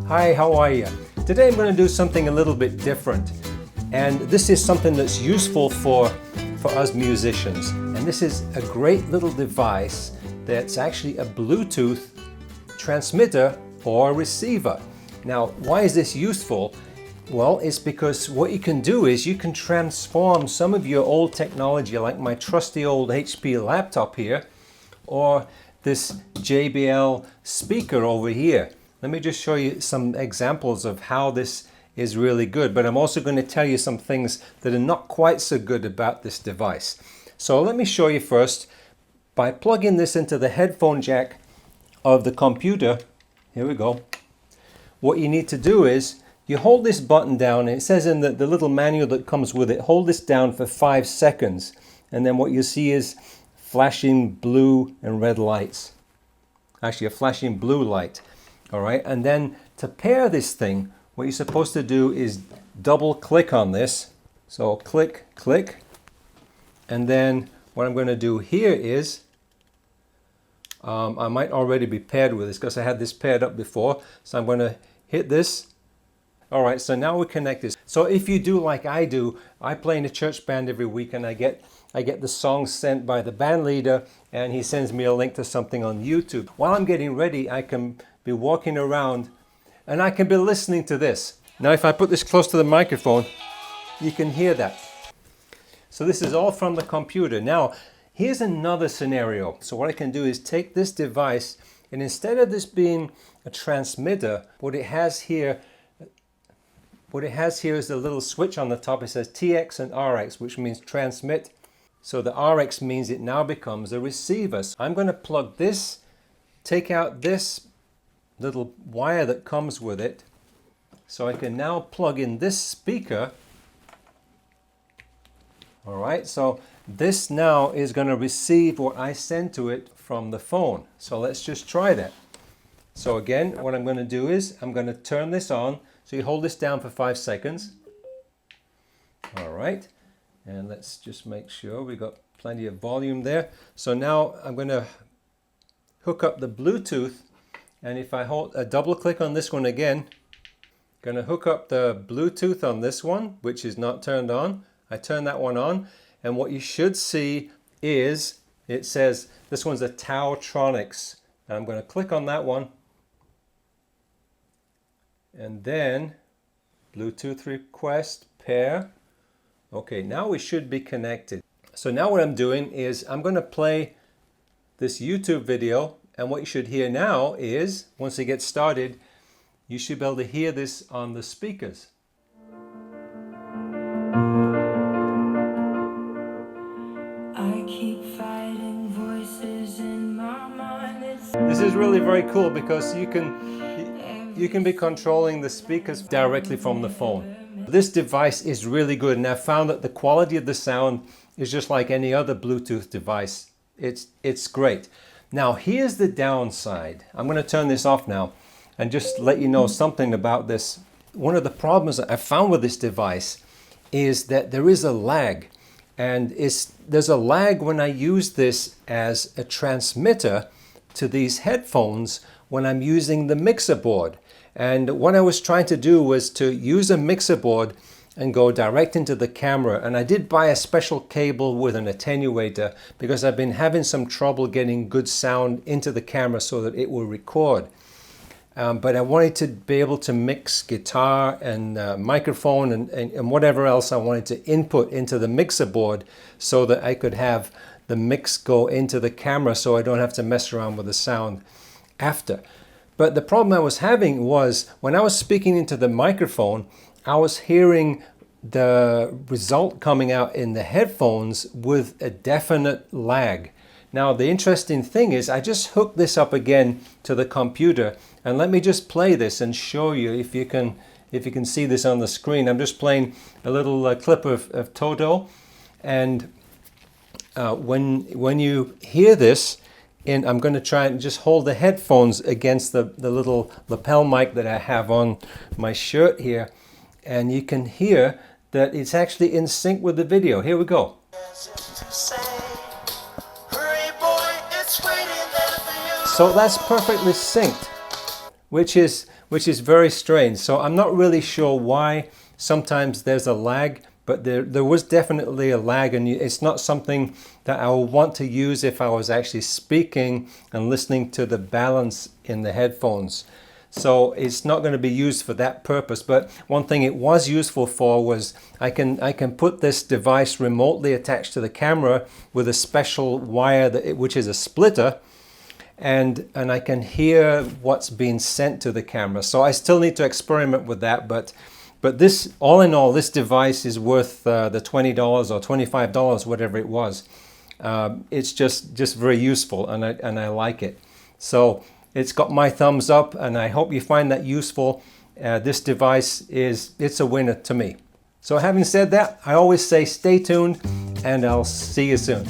Hi, how are you? Today I'm going to do something a little bit different, and this is something that's useful for us musicians. And this is a great little device that's actually a Bluetooth transmitter or receiver. Now, why is this useful? Well, it's because what you can do is you can transform some of your old technology, like my trusty old HP laptop here, or this JBL speaker over here. Let me just show you some examples of how this is really good, but I'm also going to tell you some things that are not quite so good about this device. So let me show you first by plugging this into the headphone jack of the computer. Here we go. What you need to do is you hold this button down, and it says in the little manual that comes with it, hold this down for 5 seconds, and then what you see is flashing blue and red lights. Actually, a flashing blue light. All right, and then to pair this thing, what you're supposed to do is double click on this. So click, click, and then what I'm going to do here is, I might already be paired with this because I had this paired up before. So I'm going to hit this. All right, so now we're connected. So if you do like I do, I play in a church band every week, and I get the songs sent by the band leader, and he sends me a link to something on YouTube. While I'm getting ready, I can be walking around and I can be listening to this. Now if I put this close to the microphone, you can hear that. So this is all from the computer. Now here's another scenario. So what I can do is take this device, and instead of this being a transmitter, what it has here is a little switch on the top. It says TX and RX, which means transmit. So the RX means it now becomes a receiver. So I'm going to plug this, take out this little wire that comes with it, so I can now plug in this speaker. All right, so this now is going to receive what I send to it from the phone. So let's just try that. So again, what I'm going to do is I'm going to turn this on. So you hold this down for 5 seconds. All right, and let's just make sure we got plenty of volume there. So now I'm going to hook up the Bluetooth, and if I hold a double click on this one again, going to hook up the Bluetooth on this one, which is not turned on. I turn that one on, and what you should see is it says this one's a TaoTronics. And I'm going to click on that one, and then Bluetooth request pair. Okay, now we should be connected. So now what I'm doing is I'm going to play this YouTube video, and what you should hear now is, once it gets started, you should be able to hear this on the speakers. I keep fighting voices in my mind. This is really very cool because you can be controlling the speakers directly from the phone. This device is really good, and I found that the quality of the sound is just like any other Bluetooth device. It's great. Now here's the downside. I'm going to turn this off now and just let you know something about this. One of the problems that I found with this device is that there is a lag, and there's a lag when I use this as a transmitter to these headphones when I'm using the mixer board. And what I was trying to do was to use a mixer board and go direct into the camera. And I did buy a special cable with an attenuator because I've been having some trouble getting good sound into the camera so that it will record. But I wanted to be able to mix guitar and microphone and whatever else I wanted to input into the mixer board so that I could have the mix go into the camera so I don't have to mess around with the sound after. But the problem I was having was when I was speaking into the microphone, I was hearing the result coming out in the headphones with a definite lag. Now the interesting thing is I just hooked this up again to the computer, and let me just play this and show you if you can see this on the screen. I'm just playing a little clip of Toto, and when you hear this, and I'm going to try and just hold the headphones against the little lapel mic that I have on my shirt here, and you can hear that it's actually in sync with the video. Here we go. So that's perfectly synced, which is which is very strange. So I'm not really sure why sometimes there's a lag, but there was definitely a lag, and it's not something that I would want to use if I was actually speaking and listening to the balance in the headphones. So it's not going to be used for that purpose. But one thing it was useful for was I can put this device remotely attached to the camera with a special wire which is a splitter, and I can hear what's being sent to the camera. So I still need to experiment with that, but this, all in all, this device is worth the $20 or $25, whatever it was. It's just very useful, and I like it. So it's got my thumbs up, and I hope you find that useful. This device it's a winner to me. So having said that, I always say stay tuned, and I'll see you soon.